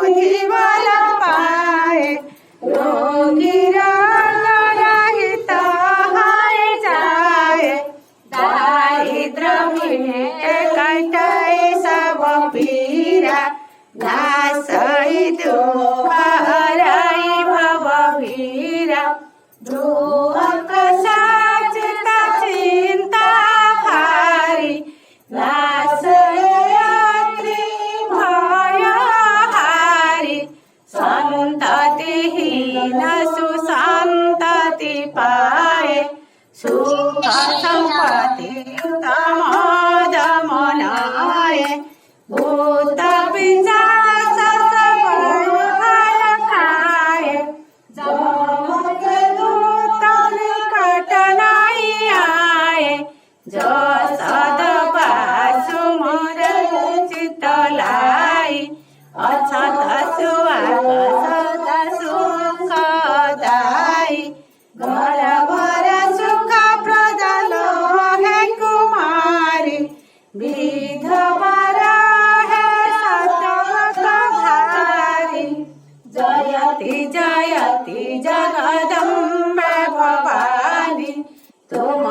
बुद्धि बल पाए। रोगी रोग रहित हर जाए। दारिद्र मिटे कटे सब पीरा। नासई दुख हरै भवभीरा। दुख सचित चिंता हारी। नासई अत्रि भय हारी। संततिहीन सुसंतति पाए। सुख संपत्ति उत्तम दमनाए। भूत पिशाच सब भय खाए। जमदूत निकट नहीं आए। जो सदबासु मोर चित लाई। अछत सुहाग सदा सुख दाई। घर घर सुख प्रदान है कुमारी। विधवा है सतत भारी। जयति जयति जगदम्बे भवानी। तुम